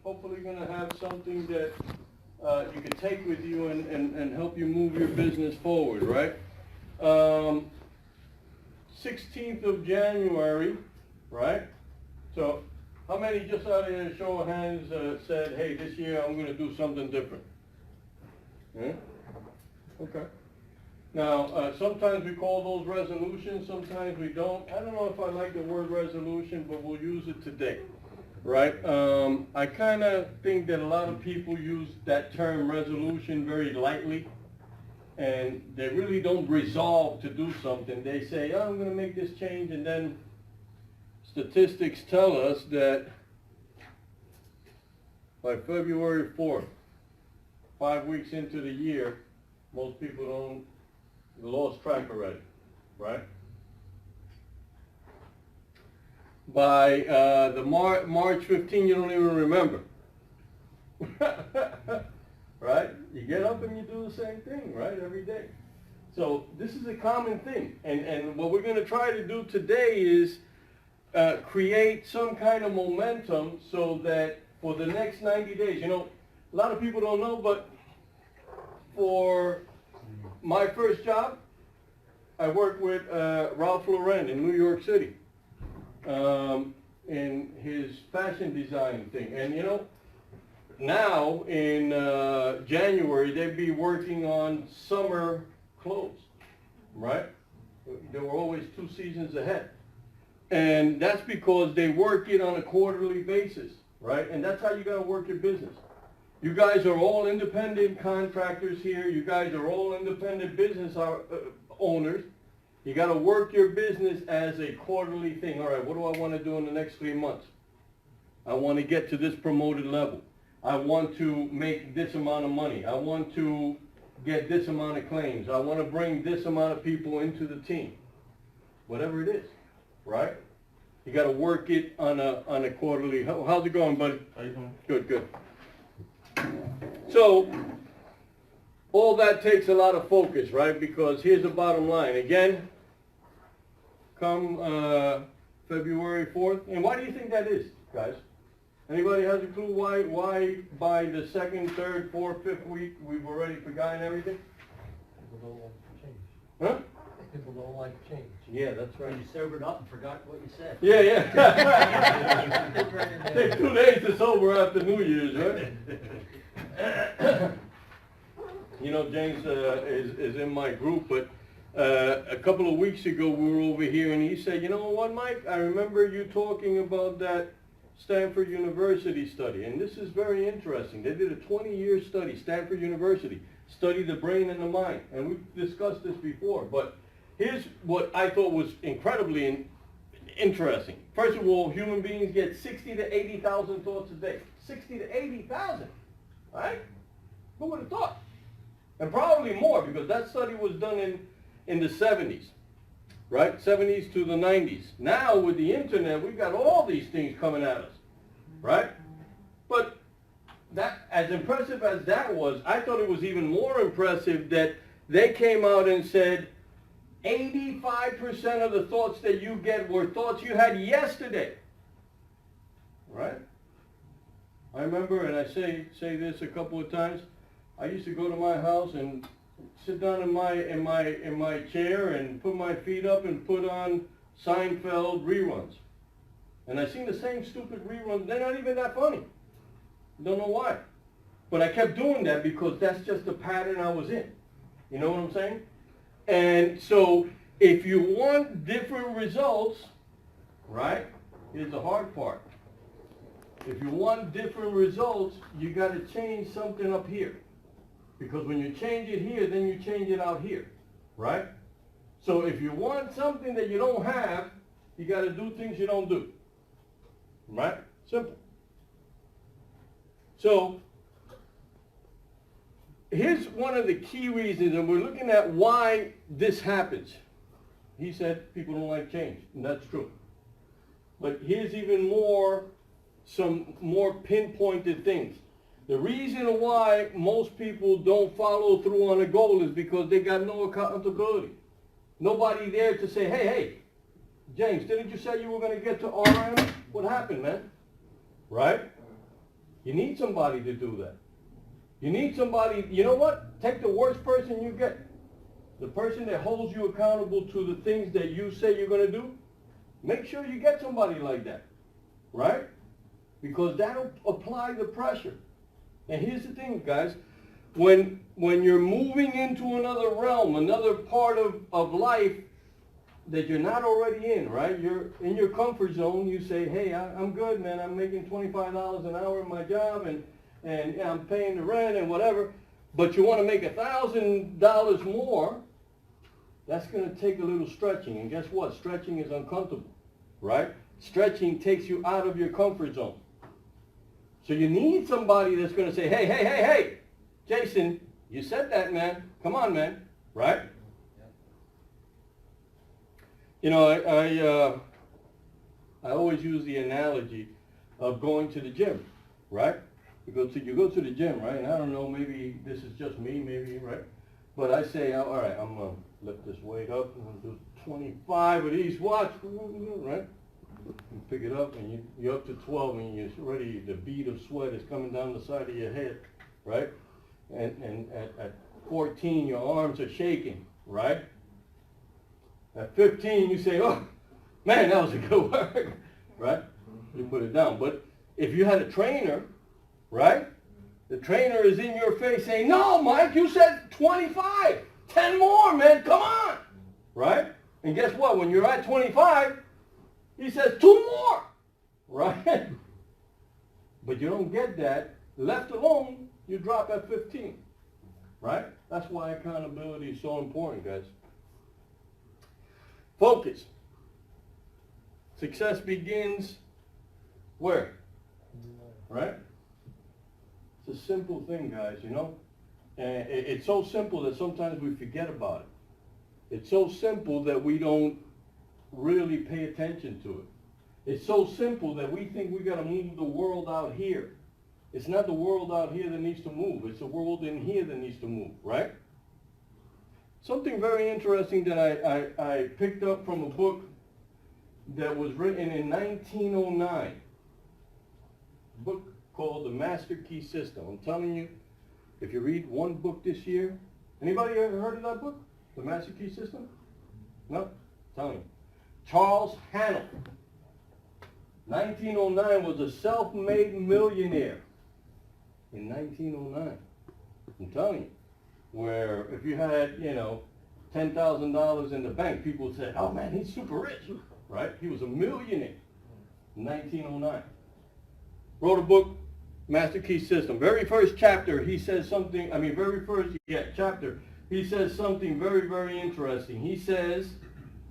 hopefully gonna have something that you can take with you and help you move your business forward, right? 16th of January, right? So how many, just out of a show of hands, said, hey, this year I'm gonna do something different? Yeah? Okay. Now, sometimes we call those resolutions, sometimes we don't. I don't know if I like the word resolution, but we'll use it today, right? I kind of think that a lot of people use that term resolution very lightly, and they really don't resolve to do something. They say, oh, I'm going to make this change, and then statistics tell us that by February 4th, 5 weeks into the year, most people don't, lost track already, right? By the March 15, you don't even remember. Right? You get up and you do the same thing, right, every day. So this is a common thing. And what we're going to try to do today is create some kind of momentum so that for the next 90 days, you know, a lot of people don't know, but for my first job, I worked with Ralph Lauren in New York City in his fashion design thing. And you know, now in January, they'd be working on summer clothes, right? They were always 2 seasons ahead. And that's because they work it on a quarterly basis, right? And that's how you got to work your business. You guys are all independent contractors here. You guys are all independent business owners. You got to work your business as a quarterly thing. All right, what do I want to do in the next 3 months? I want to get to this promoted level. I want to make this amount of money. I want to get this amount of claims. I want to bring this amount of people into the team. Whatever it is, right? You got to work it on a quarterly. How's it going, buddy? How you doing? Good, good. So, all that takes a lot of focus, right? Because here's the bottom line. Again, come February 4th. And why do you think that is, guys? Anybody has a clue why by the 2nd, 3rd, 4th, 5th week we've already forgotten everything? People don't like change. Huh? People don't like change. Yeah, that's right. You sobered up and forgot what you said. Yeah, yeah. Take 2 days to sober after New Year's, right? You know, James is in my group, but a couple of weeks ago we were over here and he said, you know what, Mike, I remember you talking about that Stanford University study, and this is very interesting. They did a 20-year study, Stanford University, studied the brain and the mind, and we've discussed this before, but here's what I thought was incredibly interesting. First of all, human beings get 60 to 80,000 thoughts a day. 60 to 80,000, right? Who would have thought? And probably more, because that study was done in the 70s, right? 70s to the 90s. Now with the internet, we've got all these things coming at us, right? But that, as impressive as that was, I thought it was even more impressive that they came out and said 85% of the thoughts that you get were thoughts you had yesterday, right? I remember, and I say this a couple of times, I used to go to my house and sit down in my chair and put my feet up and put on Seinfeld reruns. And I seen the same stupid reruns. They're not even that funny. Don't know why. But I kept doing that because that's just the pattern I was in. You know what I'm saying? And so if you want different results, right, here's the hard part. If you want different results, you got to change something up here. Because when you change it here, then you change it out here, right? So if you want something that you don't have, you got to do things you don't do, right? Simple. So here's one of the key reasons, and we're looking at why this happens. He said people don't like change, and that's true. But here's even more, some more pinpointed things. The reason why most people don't follow through on a goal is because they got no accountability. Nobody there to say, hey, James, didn't you say you were going to get to RM? What happened, man? Right? You need somebody to do that. You need somebody, you know what? Take the worst person you get. The person that holds you accountable to the things that you say you're going to do. Make sure you get somebody like that, right? Because that'll apply the pressure. And here's the thing, guys. When you're moving into another realm, another part of life that you're not already in, right? You're in your comfort zone. You say, hey, I'm good, man. I'm making $25 an hour in my job, and I'm paying the rent and whatever. But you want to make $1,000 more. That's going to take a little stretching. And guess what? Stretching is uncomfortable, right? Stretching takes you out of your comfort zone. So you need somebody that's going to say, hey, Jason, you said that, man. Come on, man. Right? You know, I always use the analogy of going to the gym, right? You go to the gym, right? And I don't know, maybe this is just me, maybe, right? But I say, all right, I'm going to lift this weight up. I'm going to do 25 of these. Watch, right? You pick it up, and you're up to 12, and you're ready. The bead of sweat is coming down the side of your head, right? And at 14, your arms are shaking, right? At 15, you say, oh, man, that was a good work, right? You put it down. But if you had a trainer, right? The trainer is in your face saying, no, Mike, you said 25. 10 more, man, come on, right? And guess what? When you're at 25, he says 2 more, right? But you don't get that. Left alone, you drop at 15, right? That's why accountability is so important, guys. Focus. Success begins where? Right? It's a simple thing, guys, you know? And it's so simple that sometimes we forget about it. It's so simple that we don't really pay attention to it. It's so simple that we think we got to move the world out here. It's not the world out here that needs to move. It's the world in here that needs to move, right? Something very interesting that I picked up from a book that was written in 1909. A book called The Master Key System. I'm telling you, if you read one book this year, anybody ever heard of that book? The Master Key System? No? I'm telling you. Charles Hannell, 1909, was a self-made millionaire. In 1909. I'm telling you. Where if you had, $10,000 in the bank, people would say, oh man, he's super rich, right? He was a millionaire in 1909. Wrote a book, Master Key System. Very first chapter, he says something, chapter, he says something very, very interesting. He says,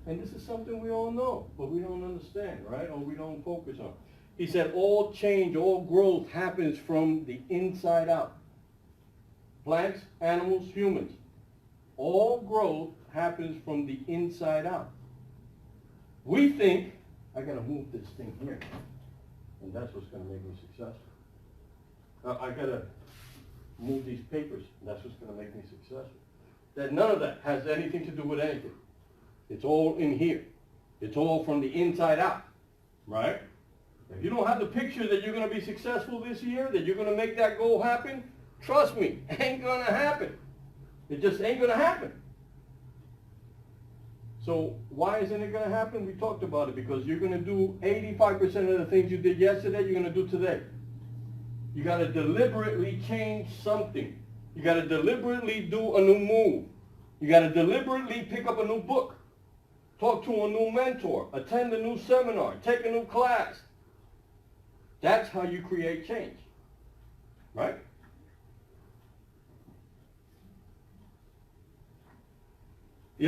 and this is something we all know, but we don't understand, right? Or we don't focus on. He said, all change, all growth happens from the inside out. Plants, animals, humans. All growth happens from the inside out. We think, I got to move this thing here, and that's what's going to make me successful. I got to move these papers, and that's what's going to make me successful. That none of that has anything to do with anything. It's all in here. It's all from the inside out, right? If you don't have the picture that you're going to be successful this year, that you're going to make that goal happen, trust me, ain't going to happen. It just ain't going to happen. So why isn't it going to happen? We talked about it, because you're going to do 85% of the things you did yesterday, you're going to do today. You got to deliberately change something. You got to deliberately do a new move. You got to deliberately pick up a new book, talk to a new mentor, attend a new seminar, take a new class. That's how you create change.